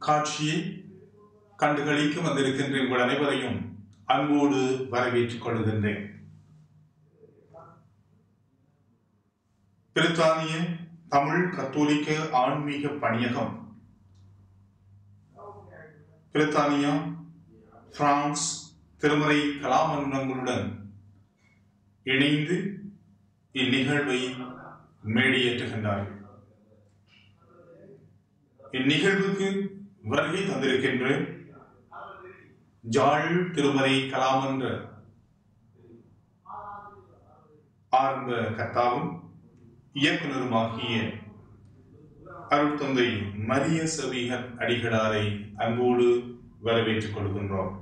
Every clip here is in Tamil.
காட்சியை கண்டுகளிக்க வந்திருக்கின்ற உங்கள் அனைவரையும் அன்போடு வரவேற்றுக் கொள்கின்றேன். பிரித்தானிய தமிழ் கத்தோலிக்க ஆன்மீக பணியகம் பிரித்தானியா, பிரான்ஸ் திருமறை கலாமன்னுடன் இணைந்து இந்நிகழ்வை மேடையேற்றுகின்றார்கள். இந்நிகழ்வுக்கு வருகை தந்திருக்கின்ற ஜாழ் திருமறை கலாமன்ற ஆரம்ப கர்த்தாவும் இயக்குனருமாகிய அருட்தந்தை மரிய செவிகன் அடிகளாரை அன்போடு வரவேற்றுக் கொள்கின்றோம்.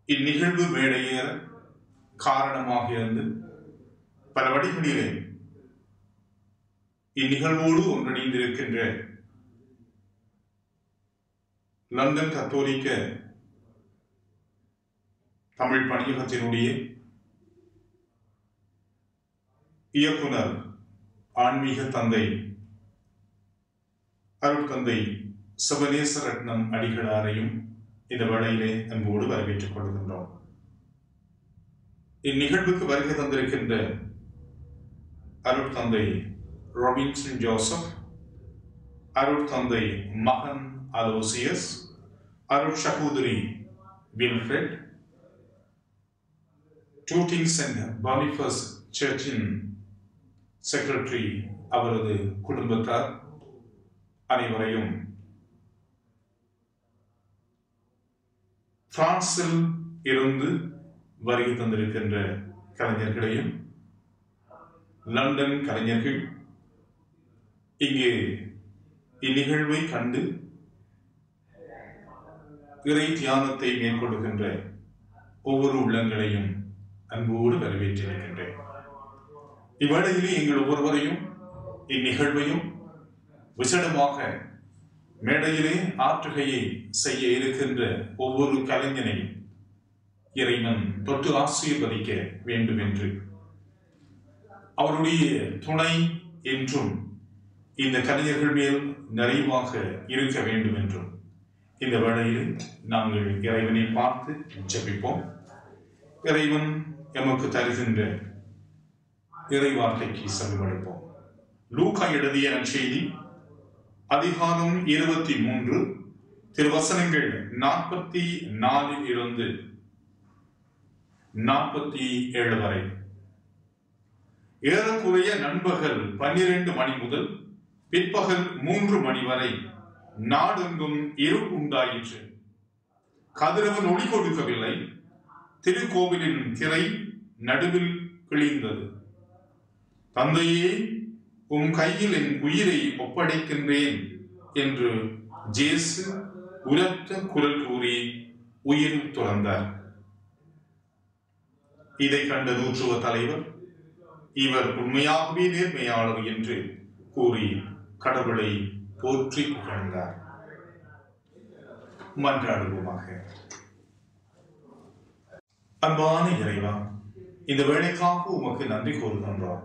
இந்நிகழ்வு மேடையேற காரணமாக இருந்து பல வழிகளிலே இந்நிகழ்வோடு ஒன்றிணைந்திருக்கின்ற லண்டன் கத்தோலிக்க தமிழ் பணியகத்தினுடைய இயக்குனர் ஆன்மீக தந்தை அருட்தந்தை சிவநேசரட்னம் அடிகளாரையும் இந்த வேளையிலே அன்போடு வரவேற்றுக் கொள்கின்றோம். இந்நிகழ்வுக்கு வருகை தந்திருக்கின்ற அருட்தந்தை ராபின்சன் ஜோசப், அருட்தந்தை மகன் அலோசியஸ், அருட்சகோதரி வில்ஃப்ரெட், டூட்டிங் சென்ட் பானிஃபஸ் சர்ச்சின் செக்ரட்டரி அவரது குடும்பத்தார் அனைவரையும், பிரான்சில் இருந்து வருகை தந்திருக்கின்ற கலைஞர்களையும், லண்டன் கலைஞர்கள் இங்கே இந்நிகழ்வை கண்டு இறை தியானத்தை மேற்கொள்கின்ற ஒவ்வொரு உள்ளங்களையும் அன்போடு வரவேற்றிருக்கின்றேன். இவ்வேளையிலே எங்கள் ஒவ்வொருவரையும் இந்நிகழ்வையும் விசேடமாக மேடையிலே ஆற்றுகையை செய்ய இருக்கின்ற ஒவ்வொரு கலைஞனையும் இறைவன் தொட்டு ஆசீர்வதிக்க வேண்டும் என்று, அவருடைய துணை என்றும் இந்த கலைஞர்கள் மேல் நிறைவாக இருக்க வேண்டும் என்றும் இந்த வேளையில் நாங்கள் இறைவனை பார்த்து ஜெபிப்போம். இறைவன் எமக்கு தருகின்ற இறை வார்த்தைக்கு செவிமடுப்போம். லூக்கா எழுதிய நற்செய்தி அதிகாரம் 23 திருவசனங்கள் 44 இருந்து 47 வரை. ஏறக்குறைய நண்பகல் 12 மணி முதல் பிற்பகல் 3 மணி வரை நாடெங்கும் இருள் உண்டாயிற்று. கதிரவன் ஒளி கொடுக்கவில்லை. திருக்கோவிலின் திரை நடுவில் கிழிந்தது. தந்தையே, உம் கையில் என் உயிரை ஒப்படைக்கின்றேன் என்று ஜேசு உரத்த குரல் கூறி உயிர் துறந்தார். இதை கண்ட நூற்றுவ தலைவர், இவர் உண்மையாகவே நேர்மையாளர் என்று கூறி கடவுளை போற்றி புகழ்ந்தார். மன்றாடுவோமாக. அன்பான இறைவா, இந்த வேளைக்காக உமக்கு நன்றி கூறுகின்றோம்.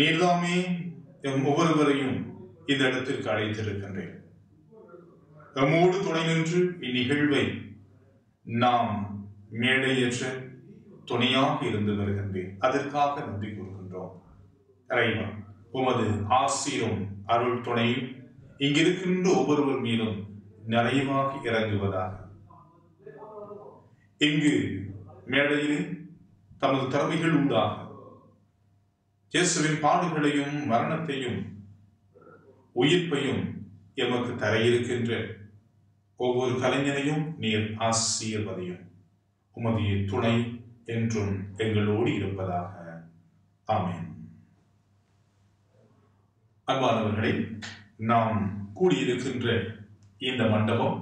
நீர்தாமே ஒவ்வொருவரையும் இந்த இடத்திற்கு அழைத்திருக்கின்றேன். நம்மோடு துணை நின்று இந்நிகழ்வை நாம் மேடையேற்ற துணையாக இருந்து வருகின்றேன். அதற்காக நன்றி கூறுகின்றோம். இறைவா, உமது ஆசீரும் அருள் துணையும் இங்கிருக்கின்ற ஒவ்வொருவர் மீதும் நிறைவாக இறங்குவதாக. இங்கு மேடையிலே தமது திறமைகள் ஊடாக இயேசுவின் பாடுகளையும் மரணத்தையும் உயிர்ப்பையும் எமக்கு தர இருக்கின்ற ஒவ்வொரு கலைஞனையும் நீர் ஆசீர்வதியும். உமது துணை என்றும் எங்களோடு இருப்பதாக. ஆமென். அன்பானவர்களை, நாம் கூடியிருக்கின்ற இந்த மண்டபம்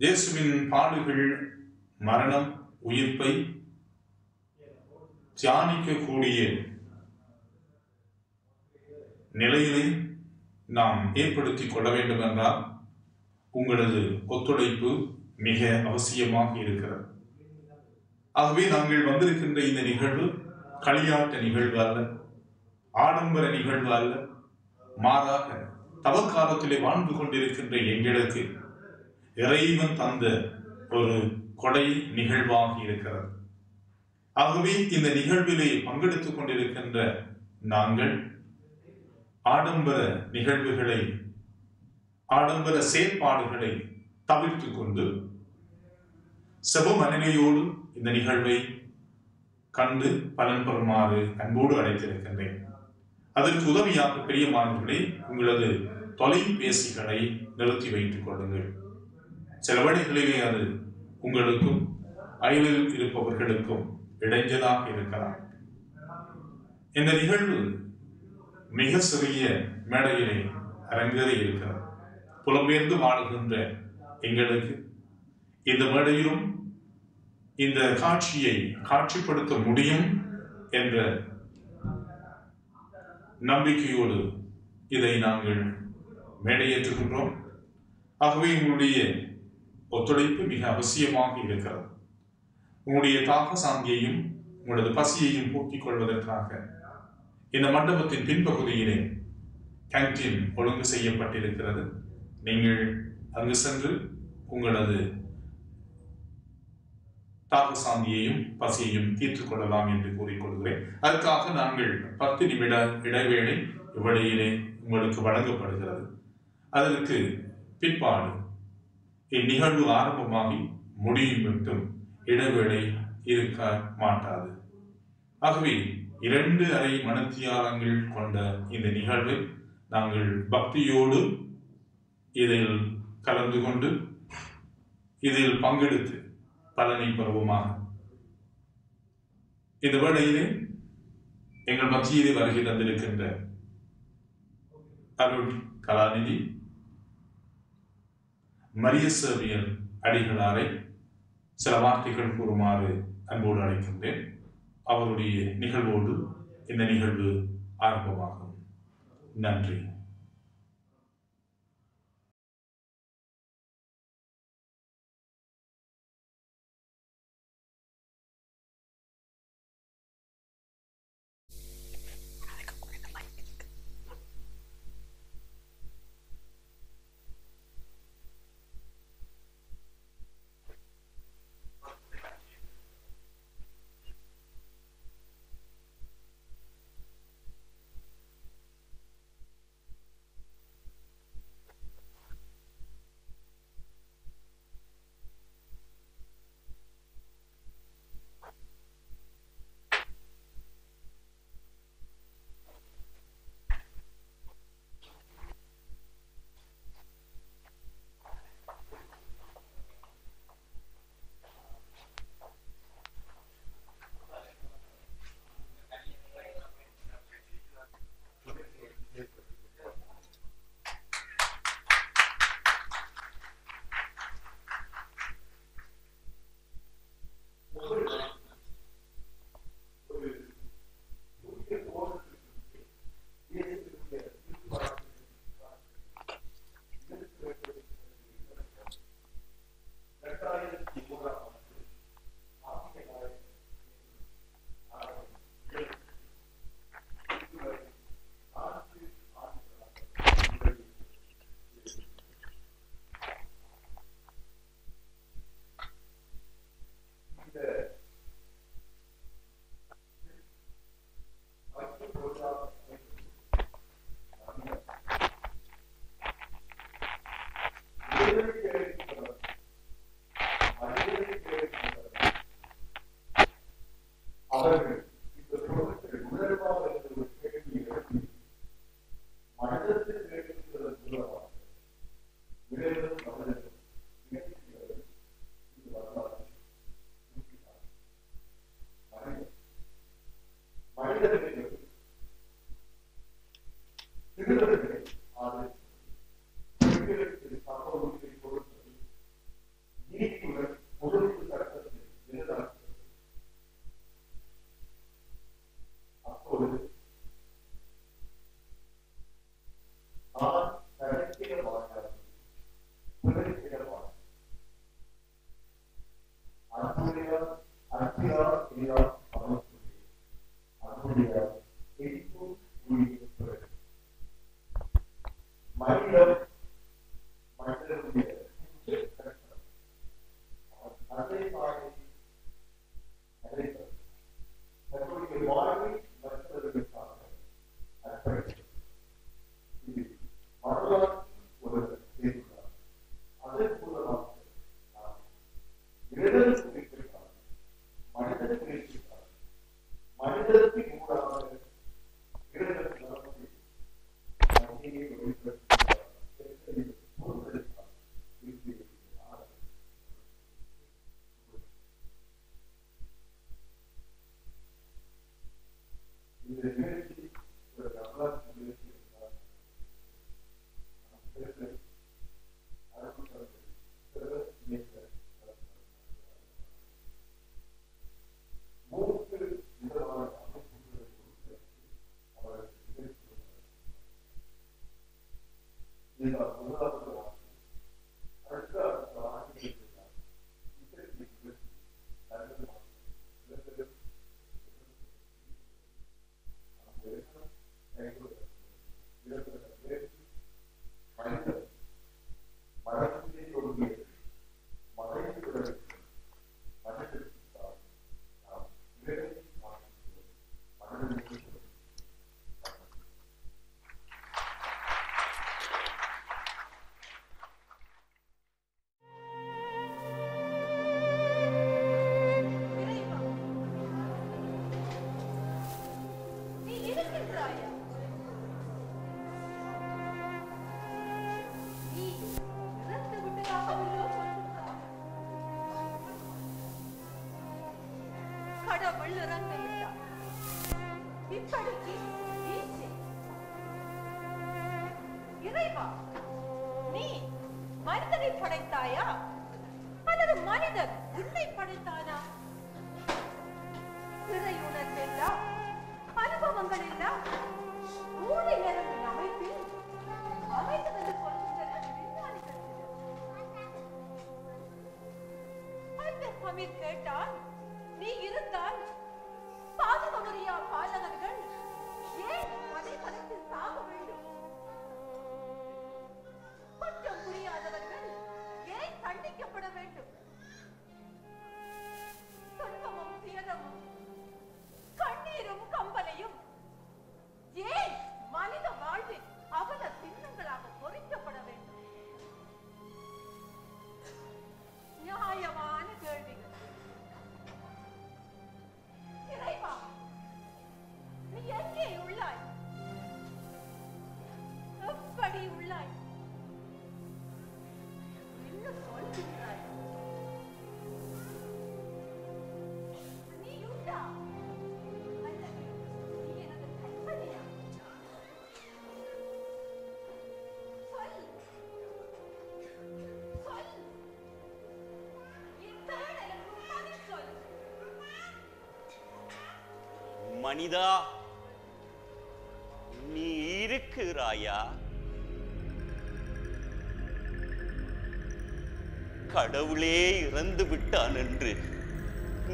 இயேசுவின் பாடுகள், மரணம், உயிர்ப்பை தியானிக்கக்கூடிய நிலையிலே நாம் ஏற்படுத்திக் கொள்ள வேண்டும் என்றால் உங்களது ஒத்துழைப்பு மிக அவசியமாக இருக்கிறது. ஆகவே நாங்கள் வந்திருக்கின்ற இந்த நிகழ்வு களியாட்ட நிகழ்வு அல்ல, ஆடம்பர நிகழ்வு அல்ல, மாறாக தவக்காலத்திலே வாழ்ந்து கொண்டிருக்கின்ற எங்களுக்கு இறைவன் தந்த ஒரு கொடை நிகழ்வாக இருக்கிறது. ஆகவே இந்த நிகழ்விலே பங்கெடுத்துக் கொண்டிருக்கின்ற நாங்கள் ஆடம்பர நிகழ்வுகளை, ஆடம்பர செயற்பாடுகளை தவிர்த்து கொண்டு செப மனநிலையோடு இந்த நிகழ்வை கண்டு பலன் பெறுமாறு அன்போடு அழைத்திருக்கின்றேன். அதற்கு உதவியாக பெரியமானவர்களே, உங்களது தொலைபேசிகளை நிறுத்தி வைத்துக் கொள்ளுங்கள். சில வேளைகளிலே அது உங்களுக்கும் அயலில் இருப்பவர்களுக்கும் இடைஞ்சலாக இருக்கலாம். இந்த நிகழ்வு மிக சிறிய மேடையிலே அரங்கேறி இருக்கிறது. புலம்பெயர்ந்து வாழுகின்ற எங்களுக்கு இந்த மேடையிலும் இந்த காட்சியை காட்சிப்படுத்த முடியும் என்ற நம்பிக்கையோடு இதை நாங்கள் மேடையேற்றுகின்றோம். ஆகவே உங்களுடைய ஒத்துழைப்பு மிக அவசியமாக இருக்கிறது. உங்களுடைய தாக சாந்தியையும் உங்களது பசியையும் போக்கிக் கொள்வதற்காக இந்த மண்டபத்தின் பின்பகுதியிலே கேன்டீன் ஒழுங்கு செய்யப்பட்டிருக்கிறது. நீங்கள் அங்கு சென்று உங்களது தாக சாந்தியையும் பசியையும் தீர்த்துக் கொள்ளலாம் என்று கூறிக்கொள்கிறேன். அதற்காக நாங்கள் 10 நிமிட இடைவேளை இவ்வழியிலே உங்களுக்கு வழங்கப்படுகிறது. அதற்கு பிற்பாடு இந்நிகழ்வு ஆரம்பமாகி முடியும் மட்டும் இடைவேளை இருக்க மாட்டாது. ஆகவே 2.5 மணித்தியாலங்கள் கொண்ட இந்த நிகழ்வை நாங்கள் பக்தியோடு இதில் கலந்து கொண்டு இதில் பங்கெடுத்து பலனை பெறுவோமாக. இந்த வேளையிலே எங்கள் மத்தியிலே வருகை தந்திருக்கின்ற அருள் கலாநிதி மரிய சேவியர் அடிகளாரை சில வார்த்தைகள் கூறுமாறு அன்போடு அழைக்கின்றேன். அவருடைய நிகழ்வோடு இந்த நிகழ்வு ஆரம்பமாகும். நன்றி. மனிதா, நீ இருக்கிறாயா? கடவுளே இறந்து விட்டான் என்று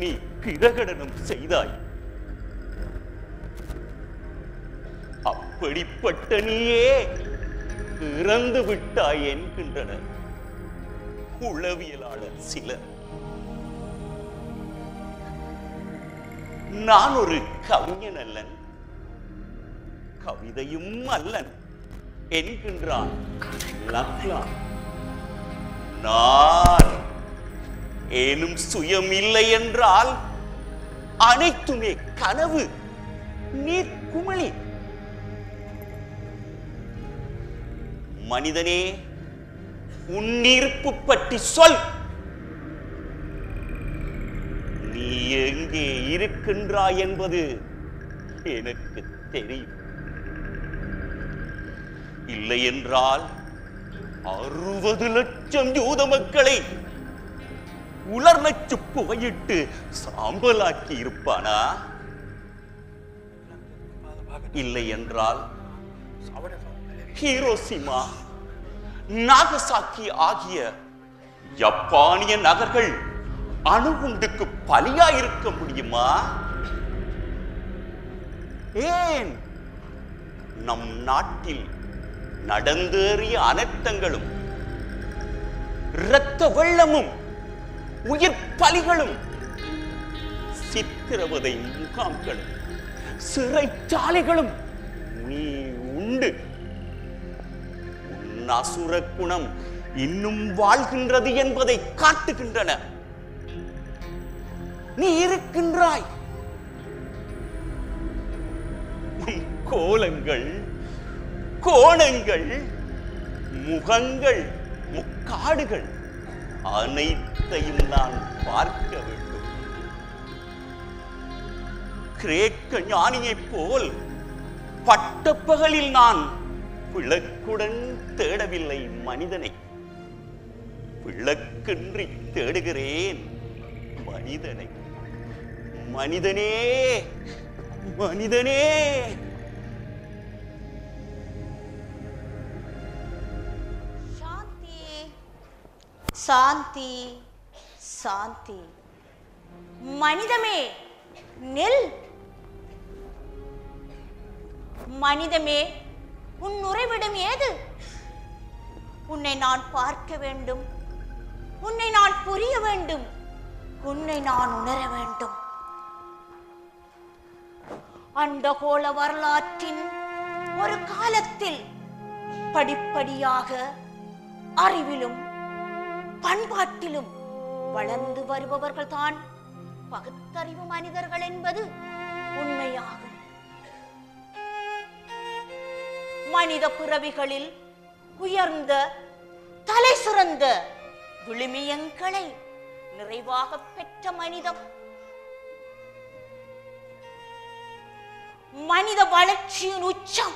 நீ பிரகடனம் செய்தாய். அப்படிப்பட்ட நீயே இறந்து விட்டாய் என்கின்றனர் உளவியலாளர் சிலர். நான் ஒரு கவிஞன் அல்லன், கவிதையும் அல்லன் என்கின்றான் லக்லான். நான் ஏனும் சுயம் இல்லை என்றால் அனைத்துமே கனவு, நீர் குமிழி. மனிதனே, உன்னிருப்பு பற்றி சொல். நீ எங்கே இருக்கின்றாய் என்பது எனக்கு தெரியும். இல்லை என்றால் 60 லட்சம் யூத மக்களை உலர்நச்சு புகையிட்டு சாம்பலாக்கி இருப்பானா? இல்லை என்றால் ஹீரோஷிமா, நாகசாக்கி ஆகிய ஜப்பானிய நகர்கள் அணுகுண்டுக்கு பலியாயிருக்க முடியுமா? ஏன் நம் நாட்டில் நடந்தேறிய அனர்த்தங்களும் இரத்த வெள்ளமும் உயிர் பலிகளும் சித்திரவதை முகாம்களும் சிறைச்சாலைகளும் நீ உண்டு. உன் அசுர குணம் இன்னும் வாழ்கின்றது என்பதை காட்டுகின்றன. நீ இருக்கின்றாய். உன் கோலங்கள், கோணங்கள், முகங்கள், முக்காடுகள் அனைத்தையும் நான் பார்க்க வேண்டும். கிரேக்க ஞானியைப் போல் பட்டப்பகலில் நான் விளக்குடன் தேடவில்லை மனிதனை. விளக்கின்றி தேடுகிறேன் மனிதனை. மனிதனே, மனிதனே. சாந்தி, சாந்தி, சாந்தி. மனிதமே நெல். மனிதமே, உன் உறைவிடம் ஏது? உன்னை நான் பார்க்க வேண்டும், உன்னை நான் புரிய வேண்டும், உன்னை நான் உணர வேண்டும். அண்டகோள வரலாற்றின் ஒரு காலத்தில் படிப்படியாக அறிவிலும் பண்பாட்டிலும் வளர்ந்து வருபவர்கள் தான் பகுத்தறிவு மனிதர்கள் என்பது உண்மையாகும். மனித பிறவிகளில் உயர்ந்த தலை சிறந்த விழுமியங்களை நிறைவாக பெற்ற மனிதம் மனித வளர்ச்சியின் உச்சம்